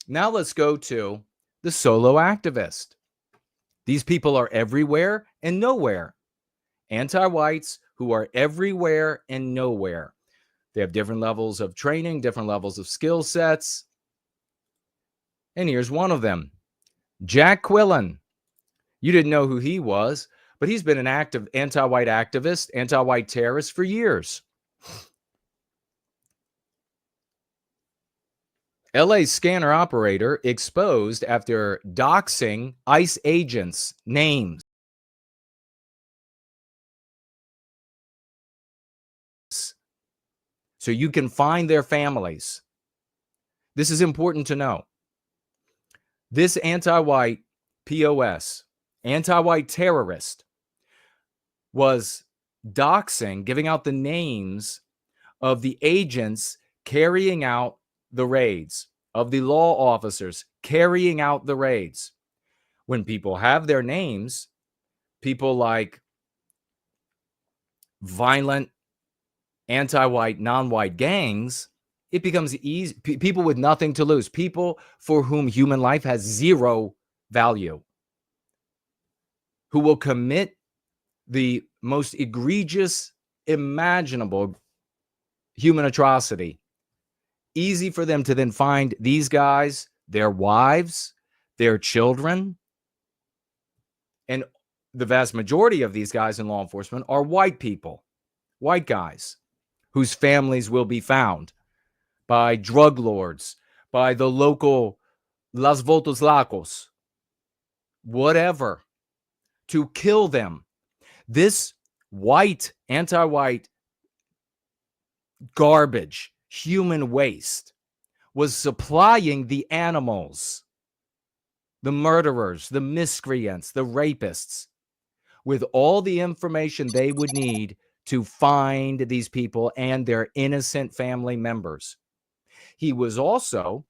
Now let's go to the solo activist. These people are everywhere and nowhere. Anti-whites who are everywhere and nowhere. They have different levels of training, different levels of skill sets. And here's one of them, Jack Quillen. You didn't know who he was, but he's been an active anti-white activist, anti-white terrorist for years. LA scanner operator exposed after doxing ICE agents' names. So you can find their families. This is important to know. This anti-white POS, anti-white terrorist, was doxing, giving out the names of the agents carrying out the raids, of the law officers carrying out the raids. When people have their names, people like violent anti-white, non-white gangs, it becomes easy. People with nothing to lose, people for whom human life has zero value, who will commit the most egregious imaginable human atrocity. Easy for them to then find these guys, their wives, their children. And the vast majority of these guys in law enforcement are white people, white guys, whose families will be found by drug lords, by the local Las Votos Lacos, whatever, to kill them. This white, anti-white garbage, human waste, was supplying the animals, the murderers, the miscreants, the rapists, with all the information they would need to find these people and their innocent family members. He was also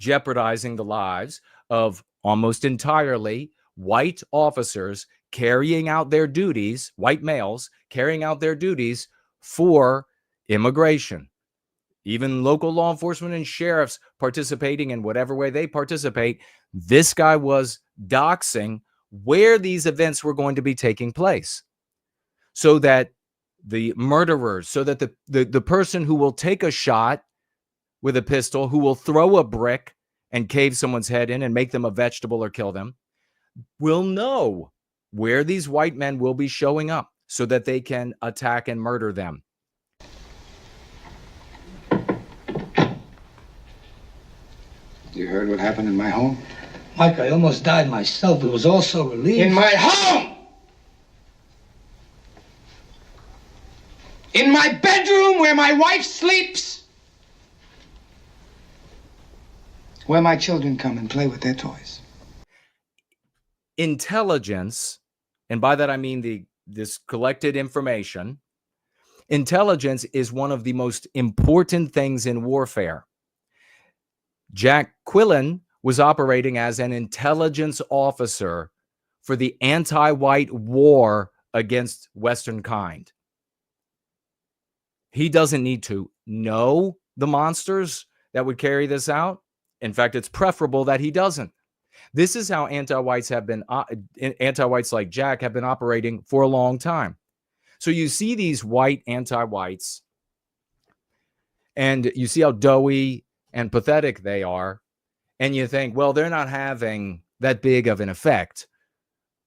jeopardizing the lives of almost entirely white officers carrying out their duties, white males carrying out their duties for immigration. Even local law enforcement and sheriffs participating in whatever way they participate. This guy was doxing where these events were going to be taking place, so that the murderers, so that the person who will take a shot with a pistol, who will throw a brick and cave someone's head in and make them a vegetable or kill them, will know where these white men will be showing up so that they can attack and murder them. You heard what happened in my home? Mike, I almost died myself. It was all so relieved. In my home! In my bedroom where my wife sleeps! Where my children come and play with their toys. Intelligence, and by that I mean this collected information, intelligence is one of the most important things in warfare. Jack Quillen was operating as an intelligence officer for the anti-white war against Western kind. He doesn't need to know the monsters that would carry this out. In fact, it's preferable that he doesn't. This is how anti-whites have been, anti-whites like Jack have been operating for a long time. So you see these white anti-whites, and you see how doughy and pathetic they are, and you think, well, they're not having that big of an effect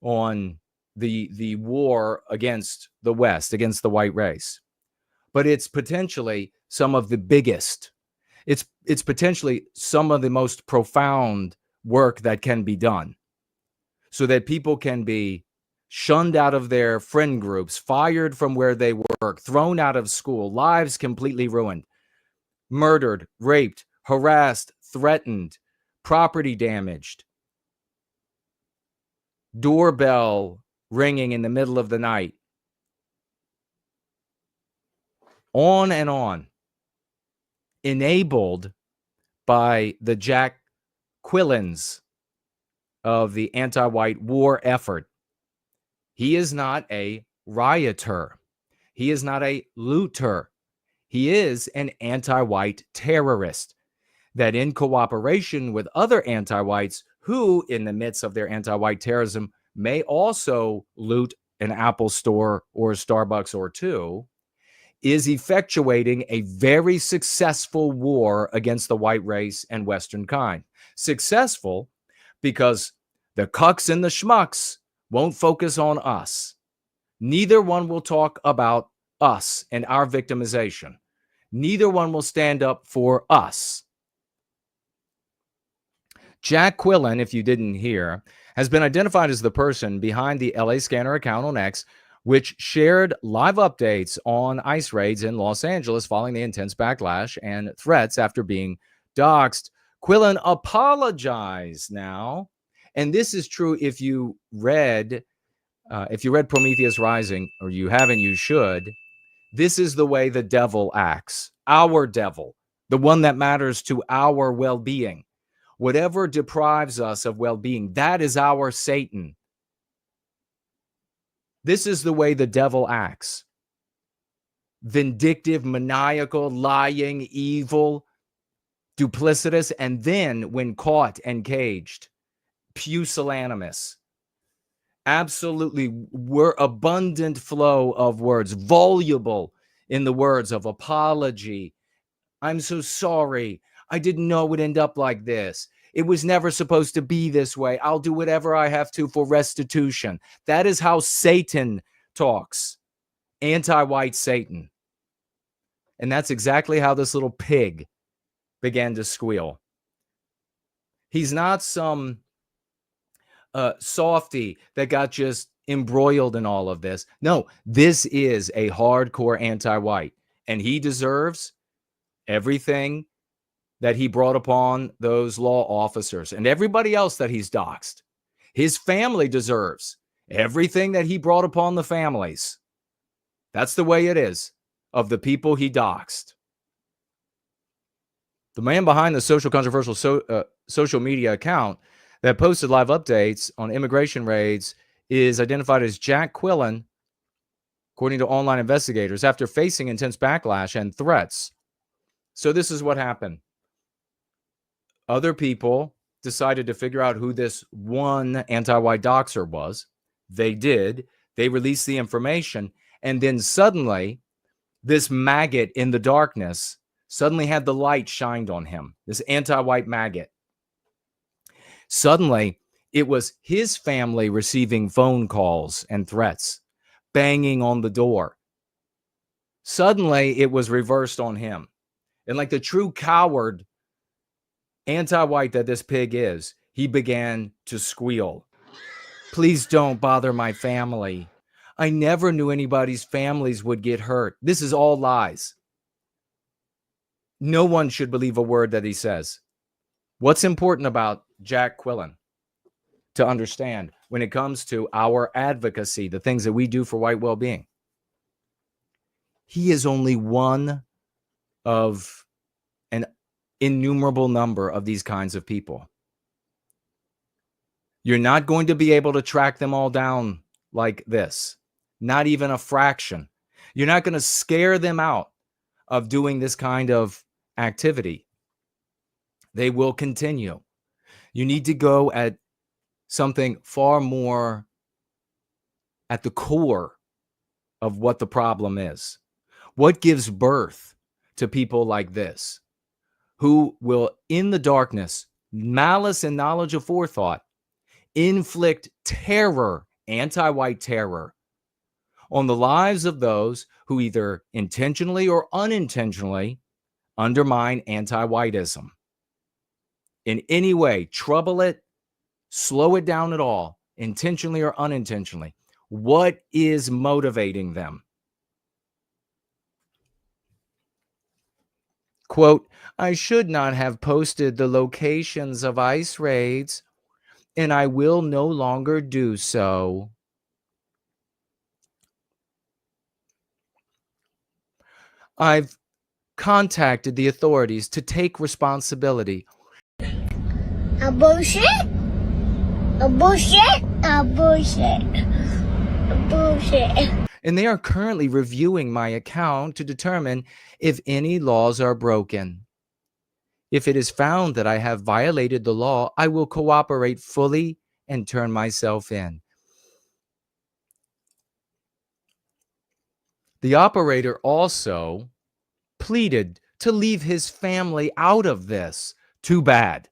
on the war against the West, against the white race. But it's potentially some of the biggest. It's potentially some of the most profound work that can be done, so that people can be shunned out of their friend groups, fired from where they work, thrown out of school, lives completely ruined, murdered, raped, harassed, threatened, property damaged, doorbell ringing in the middle of the night, on and on, enabled by the Jack Quillens of the anti-white war effort. He is not a rioter. He is not a looter. He is an anti-white terrorist. that in cooperation with other anti-whites who, in the midst of their anti-white terrorism, may also loot an Apple store or a Starbucks or two, is effectuating a very successful war against the white race and Western kind. Successful because the cucks and the schmucks won't focus on us. Neither one will talk about us and our victimization. Neither one will stand up for us. Jack Quillen, if you didn't hear, has been identified as the person behind the LA Scanner account on X, which shared live updates on ICE raids in Los Angeles following the intense backlash and threats after being doxxed. Quillen apologized now, and this is true if you read Prometheus Rising, or you haven't, you should. This is the way the devil acts. Our devil, the one that matters to our well-being. Whatever deprives us of well-being, that is our Satan. This is the way the devil acts. Vindictive, maniacal, lying, evil, duplicitous, and then when caught and caged, pusillanimous. Absolutely, we're abundant flow of words, voluble in the words of apology. I'm so sorry. I didn't know it would end up like this. It was never supposed to be this way. I'll do whatever I have to for restitution. That is how Satan talks. Anti-white Satan. And that's exactly how this little pig began to squeal. He's not some softy that got just embroiled in all of this. No, this is a hardcore anti-white, and he deserves everything that he brought upon those law officers and everybody else that he's doxxed. His family deserves everything that he brought upon the families. That's the way it is of the people he doxxed. The man behind the controversial social media account that posted live updates on immigration raids is identified as Jack Quillen, according to online investigators, after facing intense backlash and threats. So this is what happened. Other people decided to figure out who this one anti-white doxer was. They did. They released the information. And then suddenly, this maggot in the darkness suddenly had the light shined on him, this anti-white maggot. Suddenly, it was his family receiving phone calls and threats, banging on the door. Suddenly, it was reversed on him. And like the true coward anti-white that this pig is, he began to squeal. Please don't bother my family. I never knew anybody's families would get hurt. This is all lies. No one should believe a word that he says. What's important about Jack Quillen to understand when it comes to our advocacy, the things that we do for white well-being? He is only one of an innumerable number of these kinds of people. You're not going to be able to track them all down like this, not even a fraction. You're not going to scare them out of doing this kind of activity. They will continue. You need to go at something far more at the core of what the problem is. What gives birth to people like this, who will, in the darkness, malice and knowledge of forethought, inflict terror, anti-white terror, on the lives of those who either intentionally or unintentionally undermine anti-whiteism. In any way, trouble it, slow it down at all, intentionally or unintentionally. What is motivating them? Quote, I should not have posted the locations of ICE raids, and I will no longer do so. I've contacted the authorities to take responsibility. A bullshit? A bullshit? A bullshit? A bullshit? And they are currently reviewing my account to determine if any laws are broken. If it is found that I have violated the law, I will cooperate fully and turn myself in. The operator also pleaded to leave his family out of this. Too bad.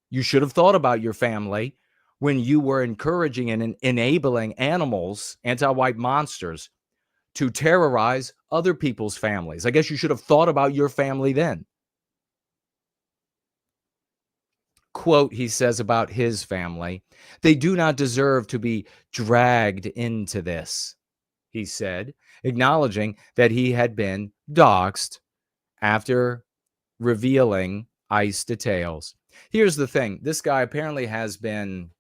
You should have thought about your family when you were encouraging and enabling animals, anti-white monsters, to terrorize other people's families. I guess you should have thought about your family then. Quote, he says about his family, "They do not deserve to be dragged into this," he said, acknowledging that he had been doxxed after revealing ICE details. Here's the thing. This guy apparently has been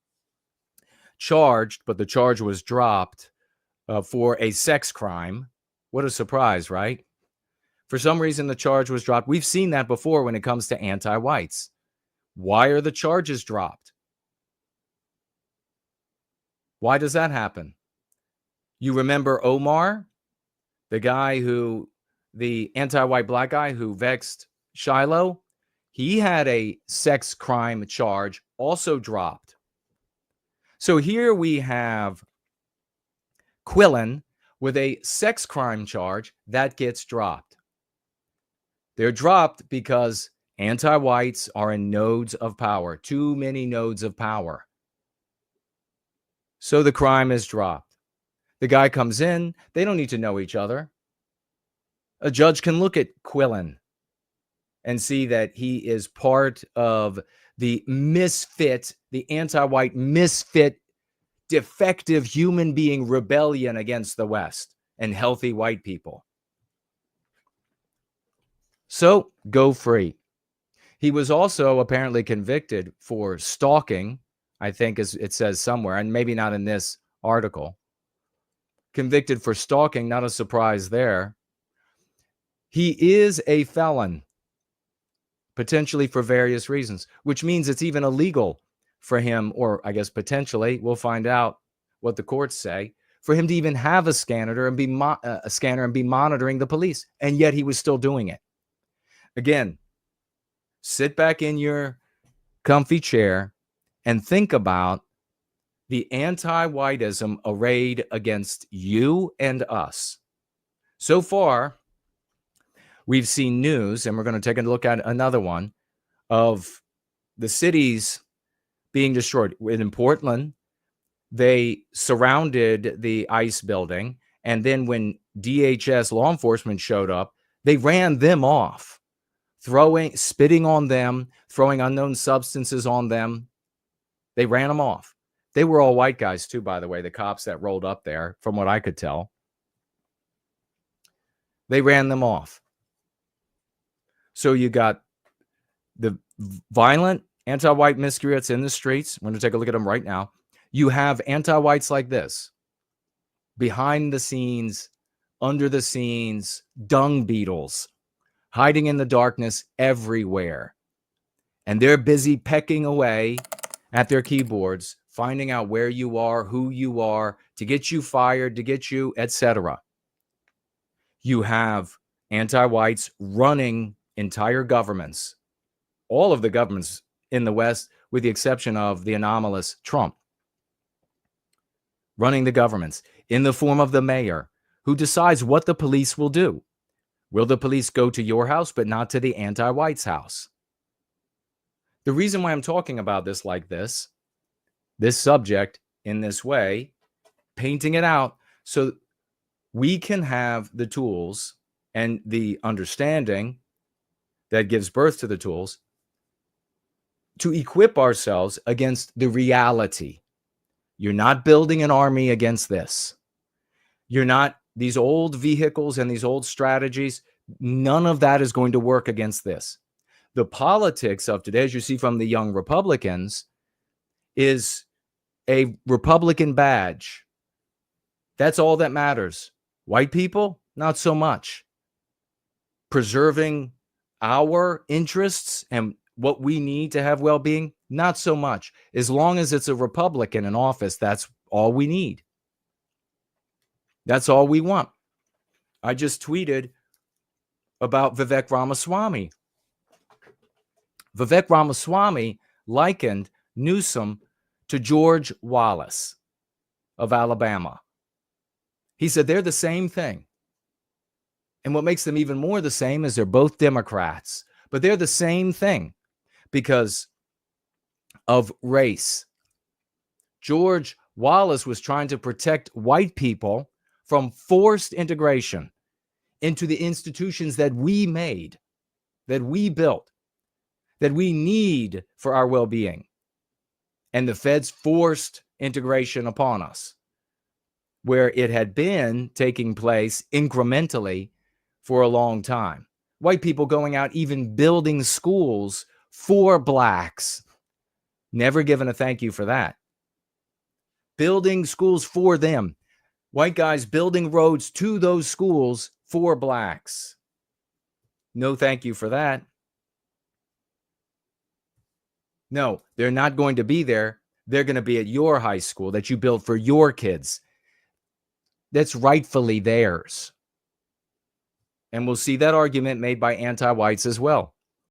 charged, but the charge was dropped for a sex crime. What a surprise, right? For some reason, the charge was dropped. We've seen that before when it comes to anti-whites. Why are the charges dropped? Why does that happen? You remember Omar, the guy who, the anti-white black guy who vexed Shiloh? He had a sex crime charge also dropped. So here we have Quillen with a sex crime charge that gets dropped. They're dropped because anti-whites are in nodes of power, too many nodes of power. So the crime is dropped. The guy comes in. They don't need to know each other. A judge can look at Quillen and see that he is part of the misfit, the anti-white misfit, defective human being rebellion against the West and healthy white people. So go free. He was also apparently convicted for stalking, I think as it says somewhere, and maybe not in this article. Convicted for stalking, not a surprise there. He is a felon, potentially for various reasons, which means it's even illegal for him, or I guess potentially, we'll find out what the courts say, for him to even have a scanner and be monitoring the police, and yet he was still doing it. Again, sit back in your comfy chair and think about the anti-whiteism arrayed against you and us. So far, we've seen news, and we're going to take a look at another one, of the cities being destroyed. In Portland, they surrounded the ICE building, and then when DHS law enforcement showed up, they ran them off, spitting on them, throwing unknown substances on them. They ran them off. They were all white guys too, by the way, the cops that rolled up there, from what I could tell. They ran them off. So you got the violent anti-white miscreants in the streets. We're going to take a look at them right now. You have anti-whites like this, behind the scenes, under the scenes, dung beetles, hiding in the darkness everywhere. And they're busy pecking away at their keyboards, finding out where you are, who you are, to get you fired, to get you, etc. You have anti-whites running entire governments, all of the governments in the West, with the exception of the anomalous Trump, running the governments in the form of the mayor, who decides what the police will do. Will the police go to your house, but not to the anti-whites' house? The reason why I'm talking about this like this subject in this way, painting it out, so we can have the tools and the understanding that gives birth to the tools to equip ourselves against the reality. You're not building an army against this. You're not, these old vehicles and these old strategies, none of that is going to work against this. The politics of today, as you see from the young Republicans, is a Republican badge. That's all that matters. White people, not so much. Preserving our interests and what we need to have well-being, not so much. As long as it's a Republican in office, that's all we need. That's all we want. I just tweeted about Vivek Ramaswamy. Vivek Ramaswamy likened Newsom to George Wallace of Alabama. He said they're the same thing. And what makes them even more the same is they're both Democrats, but they're the same thing because of race. George Wallace was trying to protect white people from forced integration into the institutions that we made, that we built, that we need for our well-being. And the feds forced integration upon us, where it had been taking place incrementally for a long time. White people going out, even building schools for blacks. Never given a thank you for that. Building schools for them. White guys building roads to those schools for blacks. No thank you for that. No, they're not going to be there. They're going to be at your high school that you built for your kids. That's rightfully theirs. And we'll see that argument made by anti-whites as well.